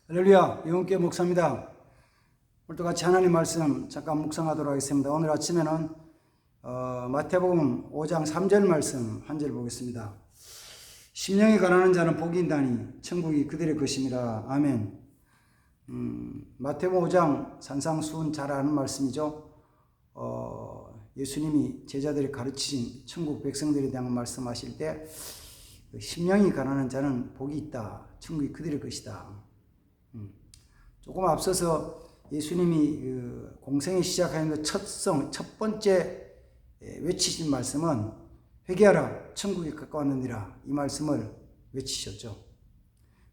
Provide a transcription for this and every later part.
할렐루야, 영훈교회 목사입니다. 오늘도 같이 하나님 말씀 잠깐 묵상하도록 하겠습니다. 오늘 아침에는 마태복음 5장 3절 말씀 한 절 보겠습니다. 심령이 가난한 자는 복이 있나니 천국이 그들의 것임이라. 아멘. 마태복음 5장 산상수훈 잘 아는 말씀이죠. 예수님이 제자들이 가르치신 천국 백성들에 대한 말씀하실 때 심령이 가난한 자는 복이 있다. 천국이 그들의 것이다. 조금 앞서서 예수님이 공생에 시작하는 첫 번째 외치신 말씀은 회개하라 천국이 가까웠느니라, 이 말씀을 외치셨죠.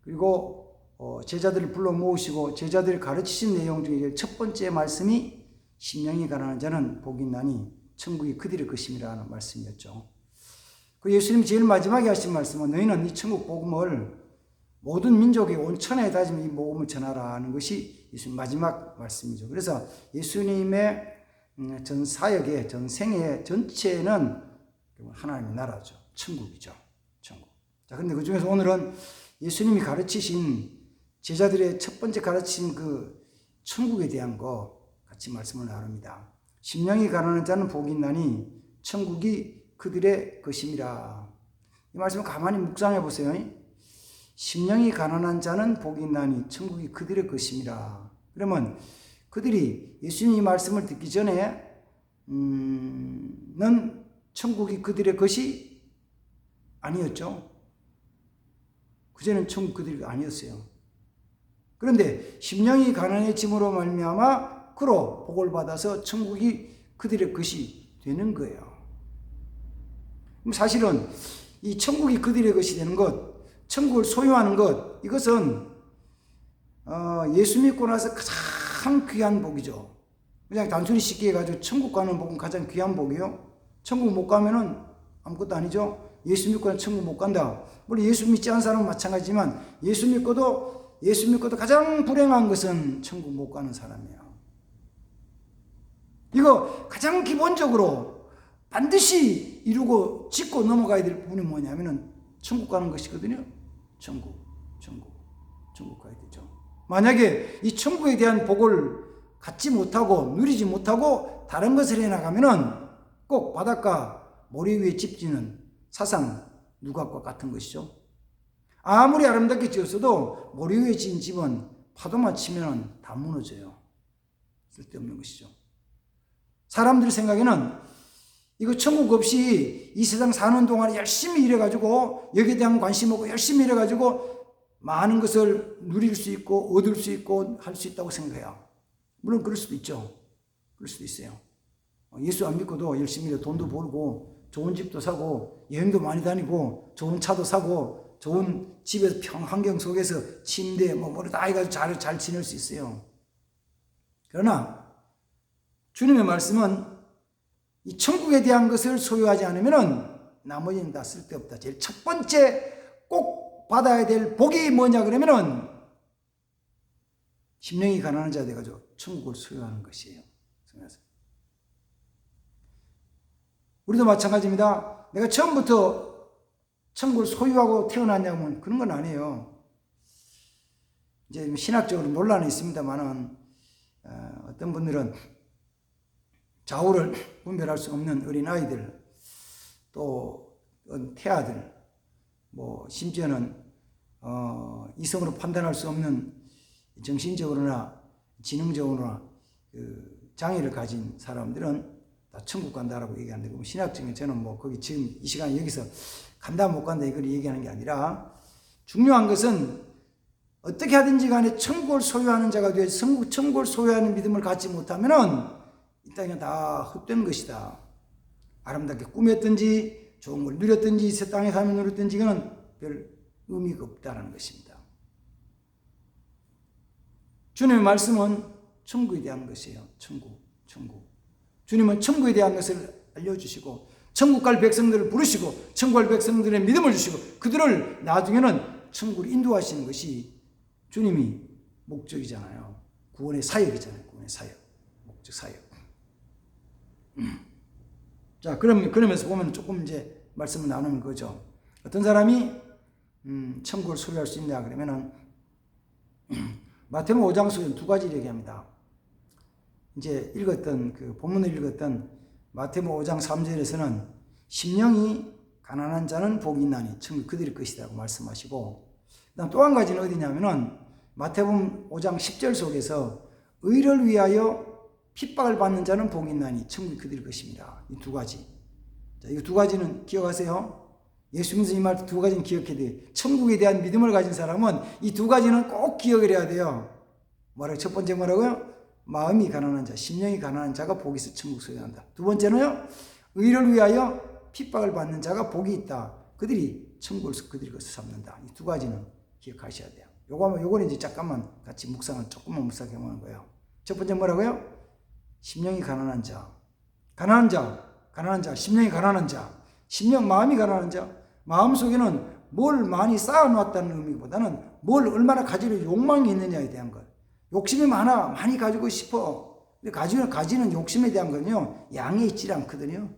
그리고 제자들을 불러 모으시고 제자들이 가르치신 내용 중에 첫 번째 말씀이 심령이 가난한 자는 복이 있나니 천국이 그들의 것임이라는 말씀이었죠. 그 예수님이 제일 마지막에 하신 말씀은 너희는 이 천국 복음을 모든 민족의 온 천하에 다지며 이 복음을 전하라는 것이 예수님 마지막 말씀이죠. 그래서 예수님의 전 사역의 전 생애 전체는 하나님의 나라죠. 천국이죠. 천국. 자, 근데 그 중에서 오늘은 예수님이 가르치신 제자들의 첫 번째 가르친 그 천국에 대한 거 같이 말씀을 나눕니다. 심령이 가난한 자는 복이 있나니 천국이 그들의 것임이라. 이 말씀을 가만히 묵상해 보세요. 심령이 가난한 자는 복이 있나니 천국이 그들의 것임이라. 그러면 그들이 예수님이 말씀을 듣기 전에는 천국이 그들의 것이 아니었죠. 그전에는 천국 그들이 아니었어요. 그런데 심령이 가난해짐으로 말미암아 그로 복을 받아서 천국이 그들의 것이 되는 거예요. 사실은 이 천국이 그들의 것이 되는 것, 천국을 소유하는 것, 이것은 예수 믿고 나서 가장 귀한 복이죠. 그냥 단순히 쉽게 해가지고 천국 가는 복은 가장 귀한 복이요. 천국 못 가면은 아무것도 아니죠. 예수 믿고는 천국 못 간다. 물론 예수 믿지 않은 사람은 마찬가지지만 예수 믿고도 가장 불행한 것은 천국 못 가는 사람이에요. 이거 가장 기본적으로 반드시 이루고 짚고 넘어가야 될 부분이 뭐냐면은 천국 가는 것이거든요. 천국 가야 되죠. 만약에 이 천국에 대한 복을 갖지 못하고 누리지 못하고 다른 것을 해나가면은 꼭 바닷가 모래 위에 집 짓는 사상 누각과 같은 것이죠. 아무리 아름답게 지었어도 모래 위에 지은 집은 파도만 치면은 다 무너져요. 쓸데없는 것이죠. 사람들 생각에는 이거 천국 없이 이 세상 사는 동안에 열심히 일해가지고 여기에 대한 관심 없고 열심히 일해가지고 많은 것을 누릴 수 있고 얻을 수 있고 할 수 있다고 생각해요. 물론 그럴 수도 있죠. 그럴 수도 있어요. 예수 안 믿고도 열심히 일해 돈도 벌고 좋은 집도 사고 여행도 많이 다니고 좋은 차도 사고 좋은 집에서 환경 속에서 침대 뭐를 다 해가지고 잘 지낼 수 있어요. 그러나 주님의 말씀은 이 천국에 대한 것을 소유하지 않으면은 나머지는 다 쓸데없다. 제일 첫 번째 꼭 받아야 될 복이 뭐냐 그러면은 심령이 가난한 자 돼가지고 천국을 소유하는 것이에요. 우리도 마찬가지입니다. 내가 처음부터 천국을 소유하고 태어났냐면 그런 건 아니에요. 이제 신학적으로 논란이 있습니다만은 어떤 분들은 좌우를 분별할 수 없는 어린아이들, 또 태아들, 심지어는 이성으로 판단할 수 없는 정신적으로나 지능적으로나 장애를 가진 사람들은 다 천국 간다라고 얘기하는데, 신학적인 저는 거기 지금 이 시간에 여기서 간다 못 간다 이걸 얘기하는 게 아니라, 중요한 것은 어떻게 하든지 간에 천국을 소유하는 자가 되어야지, 천국을 소유하는 믿음을 갖지 못하면은 이 땅에 다 헛된 것이다. 아름답게 꾸몄든지 좋은 걸 누렸든지 새 땅에 살면 누렸든지 이거는 별 의미가 없다는 것입니다. 주님의 말씀은 천국에 대한 것이에요. 천국. 주님은 천국에 대한 것을 알려주시고 천국 갈 백성들을 부르시고 천국 갈 백성들의 믿음을 주시고 그들을 나중에는 천국으로 인도하시는 것이 주님이 목적이잖아요. 구원의 사역이잖아요. 구원의 사역. 목적 사역. 자, 그러면서 보면 조금 이제 말씀을 나누는 거죠. 어떤 사람이 천국을 소유할 수 있냐 그러면은 마태복음 5장 속에 두 가지를 얘기합니다. 이제 읽었던 그 본문을 읽었던 마태복음 5장 3절에서는 심령이 가난한 자는 복이 있나니 천국 그들의 것이라고 말씀하시고, 그다음 또 한 가지는 어디냐면은 마태복음 5장 10절 속에서 의를 위하여 핍박을 받는 자는 복이 있나니 천국이 그들의 것입니다. 이 두 가지. 자, 이 두 가지는 기억하세요. 예수 믿는 이 말 두 가지는 기억해야 돼요. 천국에 대한 믿음을 가진 사람은 이 두 가지는 꼭 기억을 해야 돼요. 뭐라고? 첫 번째 뭐라고요? 마음이 가난한 자, 심령이 가난한 자가 복이 있어 천국 소유한다. 두 번째는요, 의를 위하여 핍박을 받는 자가 복이 있다. 그들이 천국을 그들의 것을 삼는다. 이 두 가지는 기억하셔야 돼요. 요거는 이제 잠깐만 같이 묵상을 조금만 묵상해 보는 거예요. 첫 번째 뭐라고요? 심령이 가난한 자, 심령이 가난한 자, 마음이 가난한 자, 마음 속에는 뭘 많이 쌓아놨다는 의미보다는 뭘 얼마나 가지려 욕망이 있느냐에 대한 것. 욕심이 많이 가지고 싶어. 근데 가지는 욕심에 대한 건요, 양에 있질 않거든요.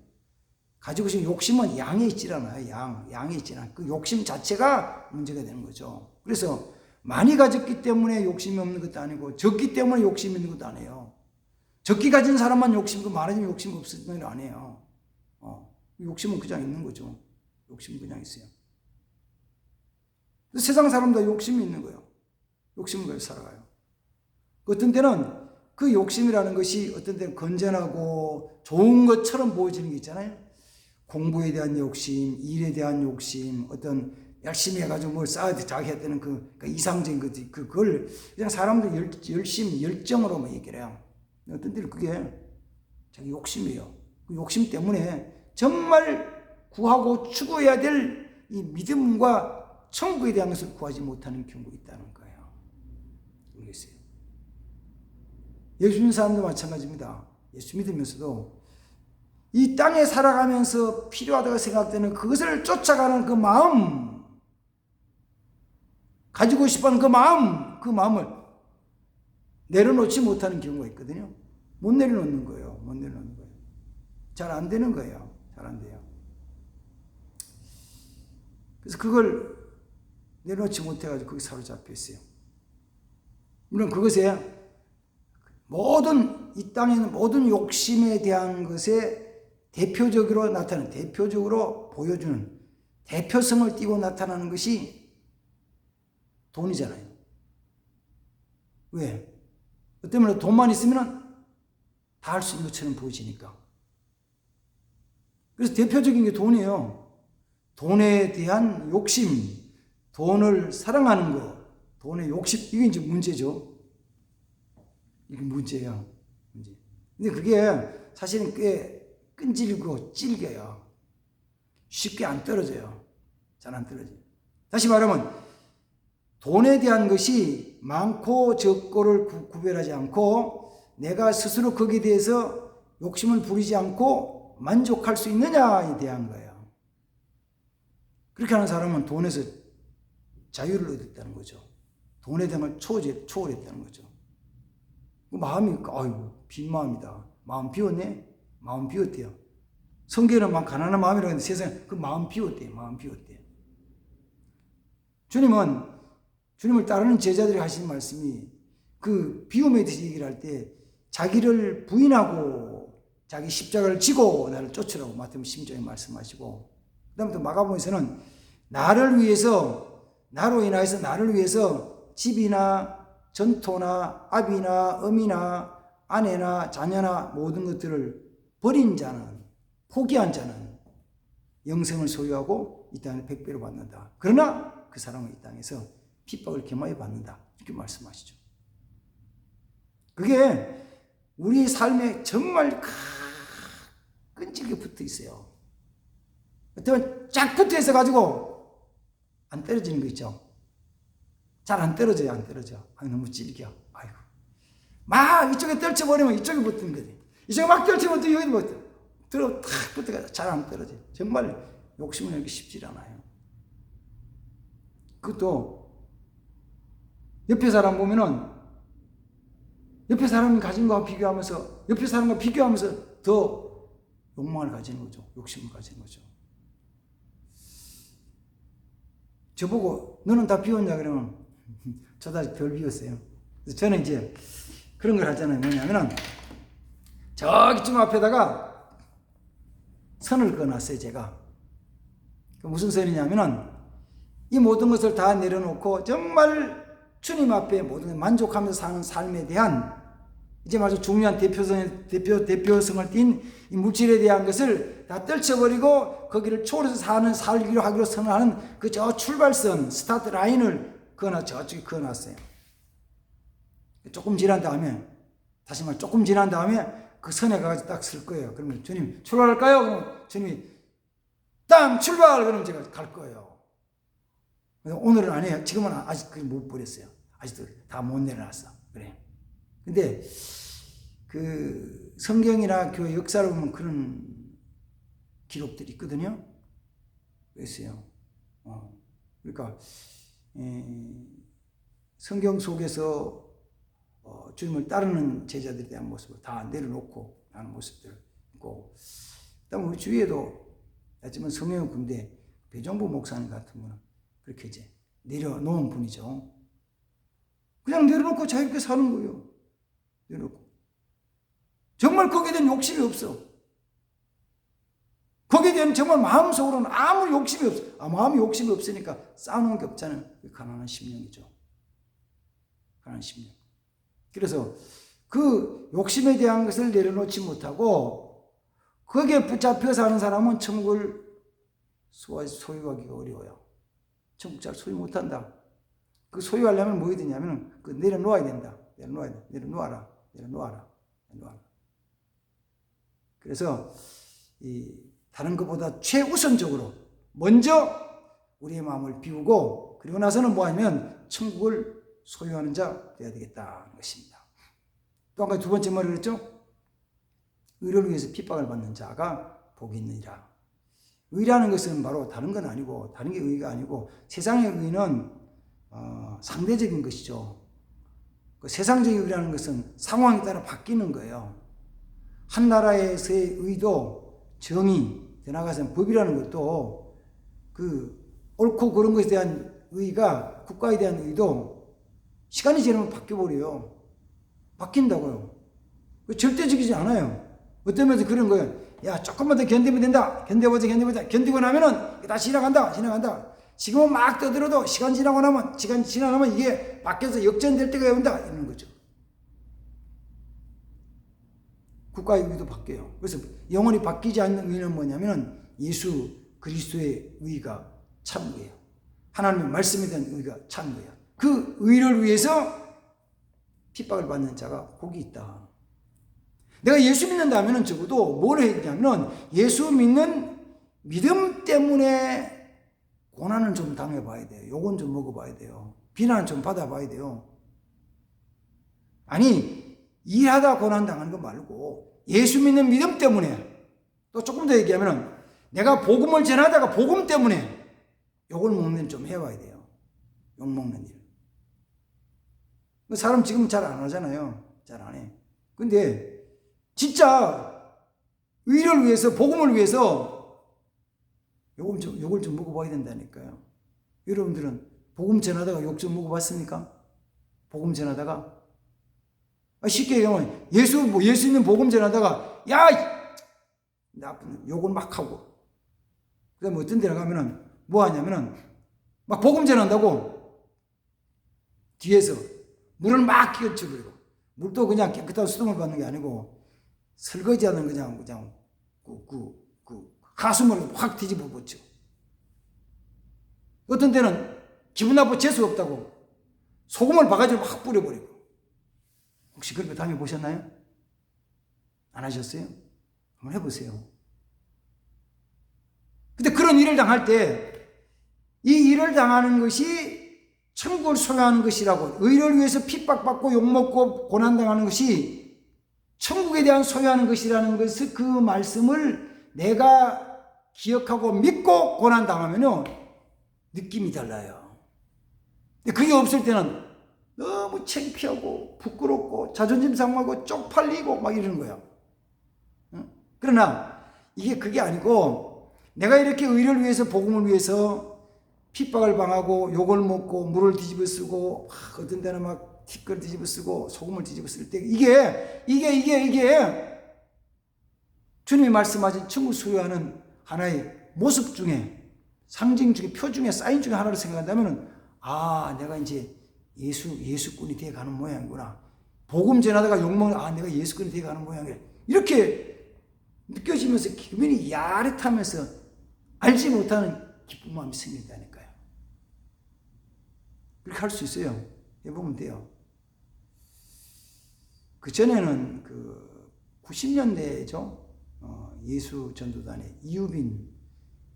가지고 싶은 욕심은 양에 있질 않아요. 양에 있질 않아요. 그 욕심 자체가 문제가 되는 거죠. 그래서 많이 가졌기 때문에 욕심이 없는 것도 아니고, 적기 때문에 욕심이 있는 것도 아니에요. 적기 가진 사람만 욕심이고, 많아지면 욕심이 없는 건 아니에요. 욕심은 그냥 있는 거죠. 욕심은 그냥 있어요. 세상 사람도 욕심이 있는 거예요. 욕심을 가지고 살아가요. 어떤 때는 그 욕심이라는 것이 어떤 때는 건전하고 좋은 것처럼 보여지는 게 있잖아요. 공부에 대한 욕심, 일에 대한 욕심, 어떤 열심히 해가지고 뭘 쌓아야 자기 했다는 그 이상적인 것, 그걸 그냥 사람들 열정으로 뭐 얘기를 해요. 어떤 때는 그게 자기 욕심이에요. 그 욕심 때문에 정말 구하고 추구해야 될 이 믿음과 천국에 대한 것을 구하지 못하는 경우가 있다는 거예요. 모르겠어요. 예수 믿는 사람도 마찬가지입니다. 예수 믿으면서도 이 땅에 살아가면서 필요하다고 생각되는 그것을 쫓아가는 그 마음, 가지고 싶어하는 그 마음을 내려놓지 못하는 경우가 있거든요. 못 내려놓는 거예요. 잘 안 되는 거예요. 잘 안 돼요. 그래서 그걸 내려놓지 못해가지고 거기 사로잡혀 있어요. 물론 그것에 이 땅에 있는 모든 욕심에 대한 것에 대표적으로 보여주는 대표성을 띠고 나타나는 것이 돈이잖아요. 왜? 그 때문에 돈만 있으면 다 할 수 있는 것처럼 보이니까. 그래서 대표적인 게 돈이에요. 돈에 대한 욕심, 돈을 사랑하는 거, 돈의 욕심, 이게 이제 문제죠. 이게 문제예요. 근데 그게 사실은 꽤 끈질기고 질겨요. 쉽게 안 떨어져요. 잘 안 떨어져요. 다시 말하면 돈에 대한 것이 많고 적고를 구별하지 않고 내가 스스로 거기에 대해서 욕심을 부리지 않고 만족할 수 있느냐에 대한 거예요. 그렇게 하는 사람은 돈에서 자유를 얻었다는 거죠. 돈에 대한 걸 초월했다는 거죠. 마음이, 빈 마음이다. 마음 비웠네? 마음 비웠대요. 성경에는 막 가난한 마음이라고 했는데 세상에 그 마음 비웠대요. 주님을 따르는 제자들이 하시는 말씀이 그 비움에 대해서 얘기를 할 때 자기를 부인하고 자기 십자가를 지고 나를 쫓으라고 마태복음 10장에 말씀하시고, 그 다음에 또 마가복음에서는 나로 인하여서 나를 위해서 집이나 전토나 아비나 어미나 아내나 자녀나 모든 것들을 버린 자는, 포기한 자는 영생을 소유하고 이 땅에 100배로 받는다. 그러나 그 사람은 이 땅에서 핍박을 겸하여 받는다. 이렇게 말씀하시죠. 그게 우리 삶에 정말 끈질기게 붙어 있어요. 어쩌면 쫙 붙어 있어 가지고 안 떨어지는 거 있죠. 잘 안 떨어져요. 너무 질겨. 막 이쪽에 떨쳐버리면 이쪽에 붙는 거지. 이쪽에 막 떨치면 또 여기 탁 붙어가지고 잘 안 떨어져요. 정말 욕심을 내기 쉽지 않아요. 그것도 옆에 사람 보면은 옆에 사람이 가진 거와 비교하면서 더 욕망을 가지는 거죠. 욕심을 가지는 거죠. 저보고 너는 다 비웠냐 그러면 저도 아직 덜 비웠어요. 그래서 저는 이제 그런 걸 하잖아요. 뭐냐면은 저기쯤 앞에다가 선을 그어놨어요. 제가. 무슨 선이냐면은 이 모든 것을 다 내려놓고 정말 주님 앞에 모든 걸 만족하면서 사는 삶에 대한 이제 말해서 중요한 대표성을 띈 이 물질에 대한 것을 다 떨쳐버리고 거기를 초월해서 살기로 하기로 선언하는 그 저 출발선, 스타트 라인을 저쪽에 그어놨어요. 조금 지난 다음에, 다시 말해 조금 지난 다음에 그 선에 가서 딱 쓸 거예요. 그러면 주님 출발할까요? 그럼 주님이 땅 출발! 그러면 제가 갈 거예요. 오늘은 안 해요. 지금은 아직 못 버렸어요. 아직도 다 못 내려놨어. 그래. 근데 그 성경이나 교회 역사를 보면 그런 기록들이 있거든요. 그랬어요. 그러니까 성경 속에서 주님을 따르는 제자들에 대한 모습을 다 내려놓고 하는 모습들 있고, 그다음에 우리 주위에도 하지만 성령 군대 배정부 목사님 같은 분은 그렇게 이제 내려놓은 분이죠. 그냥 내려놓고 자유롭게 사는 거예요. 내려놓고. 정말 거기에 대한 욕심이 없어. 거기에 대한 정말 마음속으로는 아무 욕심이 없어. 마음이 욕심이 없으니까 쌓아놓은 게 없잖아요. 가난한 심령이죠. 가난한 심령. 그래서 그 욕심에 대한 것을 내려놓지 못하고 거기에 붙잡혀 사는 사람은 천국을 소유하기가 어려워요. 천국 잘 소유 못한다. 그 소유하려면 뭐 해야 되냐면 그 내려놓아야 된다. 내려놓아라. 그래서 다른 것보다 최우선적으로 먼저 우리의 마음을 비우고 그리고 나서는 뭐 하냐면 천국을 소유하는 자 되어야 되겠다는 것입니다. 또 한 가지 두 번째 말을 했죠. 의를 위해서 핍박을 받는 자가 복이 있느니라. 의라는 것은 바로 다른 건 아니고 다른 게 의가 아니고 세상의 의는 상대적인 것이죠. 그 세상적인 의라는 것은 상황에 따라 바뀌는 거예요. 한 나라에서의 의도 정의 더 나아가서는 법이라는 것도 그 옳고 그런 것에 대한 의가 국가에 대한 의도 시간이 지나면 바뀌어버려요. 바뀐다고요. 절대적이지 않아요. 어떤 면에서 그런 거예요. 야, 조금만 더 견디면 된다. 견뎌보자. 견디고 나면은 다시 지나간다. 지금은 막 떠들어도 시간 지나면 이게 바뀌어서 역전될 때가 온다. 이런 거죠. 국가의 의도 바뀌어요. 그래서 영원히 바뀌지 않는 의는 뭐냐면은 예수 그리스도의 의가 참의예요. 하나님의 말씀에 대한 의가 참의예요. 그 의를 위해서 핍박을 받는 자가 복이 있다. 내가 예수 믿는다면 적어도 뭘 해야 되냐면 예수 믿는 믿음 때문에 고난을 좀 당해봐야 돼요. 욕은 좀 먹어봐야 돼요. 비난을 좀 받아봐야 돼요. 아니 일하다 고난 당하는 거 말고 예수 믿는 믿음 때문에 또 조금 더 얘기하면 내가 복음을 전하다가 복음 때문에 욕을 먹는 일 좀 해봐야 돼요. 욕 먹는 일. 사람 지금 잘 안 하잖아요. 잘 안 해. 근데 진짜 의를 위해서 복음을 위해서 욕을 좀 먹어봐야 된다니까요. 여러분들은 복음 전하다가 욕 좀 먹어봤습니까? 복음 전하다가 쉽게 얘기하면 예수 있는 복음 전하다가 야 나쁜 욕을 막 하고 그다음에 어떤 데를 가면은 뭐 하냐면은 막 복음 전한다고 뒤에서 물을 막 끼얹혀버리고 물도 그냥 깨끗한 수돗물 받는 게 아니고 설거지하는 그냥 가수물을 확 뒤집어 붙여. 어떤 때는 기분 나빠 재수 없다고 소금을 바가지로 확 뿌려버리고. 혹시 그렇게 당해보셨나요? 안 하셨어요? 한번 해보세요. 근데 그런 일을 당할 때 이 일을 당하는 것이 천국을 소유하는 것이라고 의를 위해서 핍박받고 욕먹고 고난당하는 것이 천국에 대한 소유하는 것이라는 것을 그 말씀을 내가 기억하고 믿고 고난당하면 느낌이 달라요. 근데 그게 없을 때는 너무 창피하고 부끄럽고 자존심 상하고 쪽팔리고 막 이러는 거야. 그러나 이게 그게 아니고 내가 이렇게 의를 위해서 복음을 위해서 핍박을 당하고 욕을 먹고 물을 뒤집어 쓰고 어떤 때는 막 티끌 뒤집어 쓰고 소금을 뒤집어 쓸 때 이게 주님이 말씀하신 천국 소유하는 하나의 모습 중에 상징 중에 표 중에 사인 중에 하나로 생각한다면 내가 이제 예수꾼이 되어 가는 모양이구나. 복음 전하다가 욕먹는 내가 예수꾼이 되어 가는 모양이래. 이렇게 느껴지면서 기분이 야릇하면서 알지 못하는 기쁜 마음이 생긴다니까요. 그렇게 할 수 있어요. 해보면 돼요. 그 전에는 90년대죠. 예수 전도단의 이유빈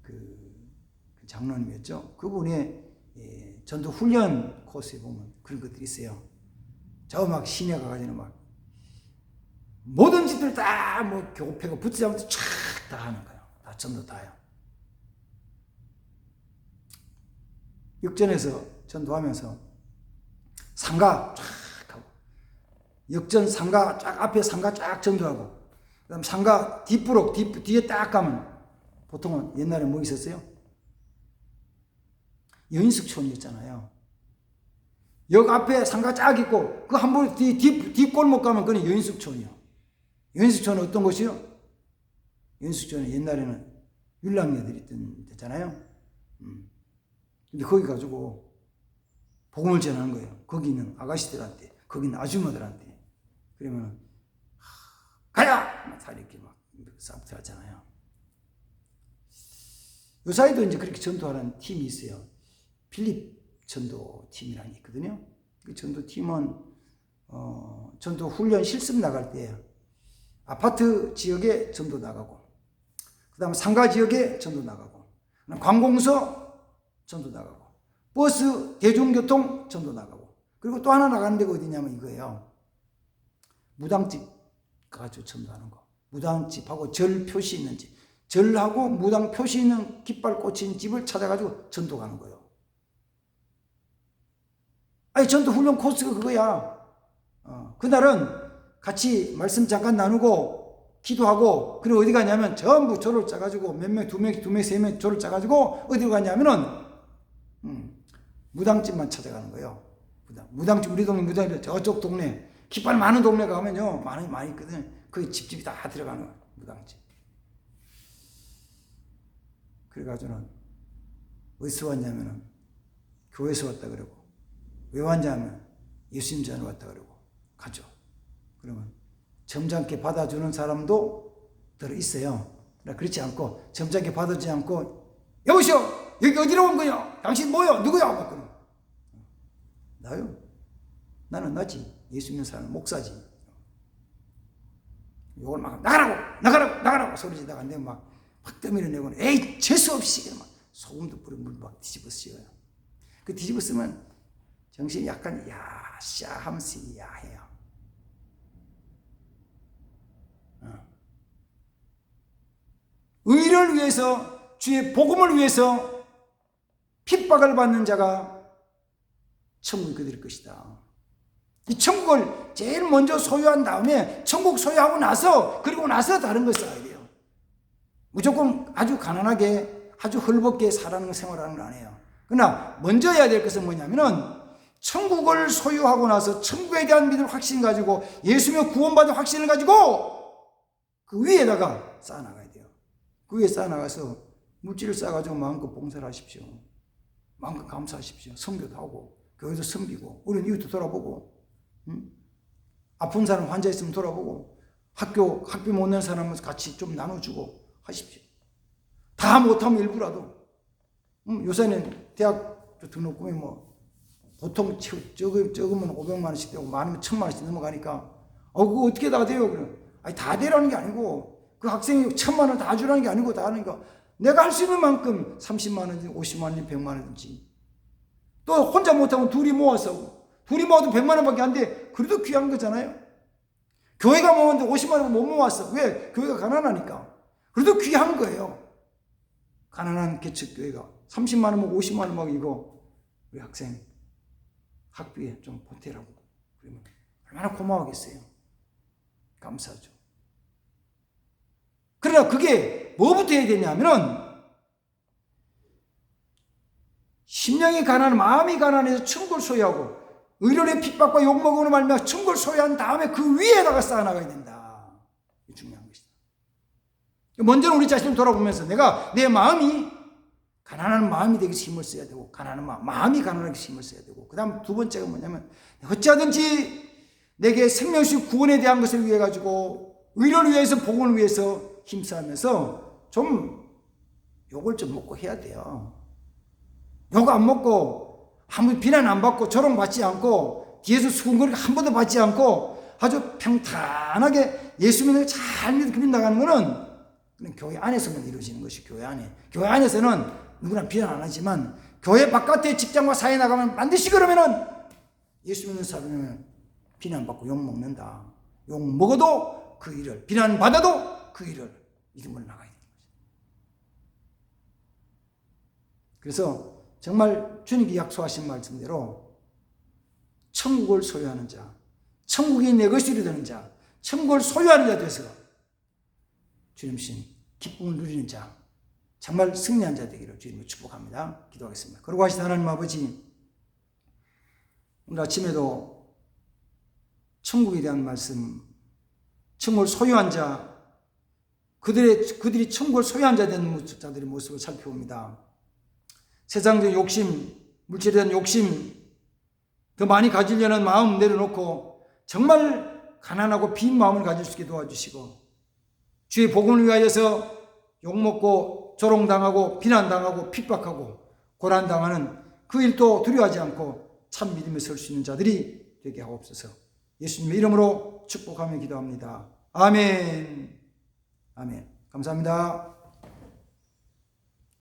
그 장로님이었죠. 그분의 전도 훈련 코스에 보면 그런 것들이 있어요. 저 막 시내 가가지고 막 모든 짓들 다 교패고 붙잡아서 촥 다 하는 거예요. 다 전도 다요. 역전에서 전도하면서 상가 쫙 하고 역전 상가 쫙 앞에 상가 쫙 전도하고 그다음 상가 뒷부록 뒤에 딱 가면 보통은 옛날에 뭐 있었어요? 연숙촌이었잖아요. 역 앞에 상가 쫙 있고 그 한 번 뒷골목 가면 그건 연숙촌이요. 연숙촌은 어떤 곳이요? 연숙촌은 옛날에는 율랑녀들이 있던 데잖아요. 근데 거기 가지고 복음을 전하는 거예요. 거기 있는 아가씨들한테, 거기 있는 아줌마들한테. 그러면 가야! 다 이렇게 막 싸움들 하잖아요. 요사이도 이제 그렇게 전도하는 팀이 있어요. 필립 전도팀이라는 게 있거든요. 그 전도팀은 전도 훈련 실습 나갈 때 아파트 지역에 전도 나가고 그 다음에 상가 지역에 전도 나가고 관공서 전도 나가고 버스 대중교통 전도 나가고 그리고 또 하나 나가는 데가 어디냐면 이거예요. 무당집 가가지고 전도하는 거. 무당집하고 절 표시 있는 집. 절하고 무당 표시 있는 깃발 꽂힌 집을 찾아가지고 전도 가는 거예요. 전도 훈련 코스가 그거야. 그날은 같이 말씀 잠깐 나누고 기도하고 그리고 어디 가냐면 전부 조를 짜가지고 몇 명, 두 명, 세 명 조를 짜가지고 어디로 가냐면은 무당집만 찾아가는 거예요. 무당집 우리 동네 무당집 저쪽 동네 깃발 많은 동네 가면요 많이 있거든. 그 집집이 다 들어가는 거예요. 무당집. 그래가지고는 어디서 왔냐면은 교회에서 왔다 그러고 왜 왔냐면 예수님 전에 왔다 그러고 가죠. 그러면 점잖게 받아주는 사람도 들어 있어요. 그렇지 않고 점잖게 받아주지 않고 여보시오 여기 어디로 온 거요? 당신 뭐요? 누구요? 막 그러면 나요? 나는 나지. 예수 믿는 사람은 목사지. 요걸 막 나가라고 소리지다가 내가 막 떠밀어 내고 에이 재수없이 막 소금도 뿌려 물 막 뒤집어 씌워요. 그 뒤집어 쓰면 정신이 약간 야샤 하면서 야해요. 의를 위해서 주의 복음을 위해서 핍박을 받는 자가 천국이 그들일 것이다. 이 천국을 제일 먼저 소유한 다음에 천국 소유하고 나서 그리고 나서 다른 걸 써야 돼요. 무조건 아주 가난하게 아주 헐벗게 살아가는 생활하는 거 아니에요. 그러나 먼저 해야 될 것은 뭐냐면은 천국을 소유하고 나서 천국에 대한 믿음 확신 가지고 예수며 구원받은 확신을 가지고 그 위에다가 쌓아나가야 돼요. 그 위에 쌓아나가서 물질을 쌓아가지고 마음껏 봉사를 하십시오. 마음껏 감사하십시오. 선교도 하고 교회도 섬기고 우리는 이웃도 돌아보고 아픈 사람 환자 있으면 돌아보고 학비 못 내는 사람은 같이 좀 나눠주고 하십시오. 다 못하면 일부라도 요새는 대학 등록금이 보통 적으면 500만 원씩 되고 많으면 1000만 원씩 넘어가니까 그거 어떻게 다 돼요? 그럼 다 되라는 게 아니고 그 학생이 1000만 원 다 주라는 게 아니고 다 하니까 내가 할 수 있는 만큼 30만 원이든지 50만 원이든지 100만 원이든지 또 혼자 못하면 둘이 모아도 100만 원밖에 안 돼. 그래도 귀한 거잖아요. 교회가 모았는데 50만 원 못 모았어. 왜? 교회가 가난하니까. 그래도 귀한 거예요. 가난한 개척교회가 30만 원 먹고 50만 원 먹고 이거 우리 학생 학비에 좀 보태라고 그러면 얼마나 고마워하겠어요. 감사하죠. 그러나 그게 뭐부터 해야 되냐면은 심령이 가난한 마음이 가난해서 천국을 소유하고 의료의 핍박과 욕먹으로 말미암아 천국을 소유한 다음에 그 위에다가 쌓아나가야 된다. 이게 중요한 것이다. 먼저는 우리 자신을 돌아보면서 내가 내 마음이 가난한 마음이 되기 힘을 써야 되고 가난한 마음이 가난하게 힘을 써야 되고 그 다음 두 번째가 뭐냐면 어찌하든지 내게 생명식 구원에 대한 것을 위해 가지고 의료를 위해서 복음을 위해서 힘쓰면서 좀 욕을 좀 먹고 해야 돼요. 욕 안 먹고 아무 비난 안 받고 조롱받지 않고 뒤에서 수군거리가 한 번도 받지 않고 아주 평탄하게 예수 믿는 잘 믿고 나가는 거는 그냥 교회 안에서만 이루어지는 것이 교회 안에. 교회 안에서는 누구나 비난 안 하지만 교회 바깥에 직장과 사회에 나가면 반드시 그러면은 예수 믿는 사람은 비난받고 욕 먹는다. 욕 먹어도 그 일을 비난받아도 그 일을 이름으로 나가야 되는 거죠. 그래서 정말 주님이 약속하신 말씀대로 천국을 소유하는 자, 천국이 내 것이 되는 자, 천국을 소유하는 자 돼서 주님신 기쁨을 누리는 자, 정말 승리한 자 되기를 주님을 축복합니다. 기도하겠습니다. 그러고 하시다 하나님 아버지, 오늘 아침에도 천국에 대한 말씀, 천국을 소유한 자, 그들이 천국을 소유한 자 된 자들의 모습을 살펴봅니다. 세상적 욕심, 물질에 대한 욕심, 더 많이 가지려는 마음 내려놓고 정말 가난하고 빈 마음을 가질 수 있게 도와주시고 주의 복음을 위하여서 욕먹고 조롱당하고 비난당하고 핍박하고 고난당하는 그 일도 두려워하지 않고 참 믿음에 설 수 있는 자들이 되게 하옵소서. 예수님의 이름으로 축복하며 기도합니다. 아멘. 아멘. 감사합니다.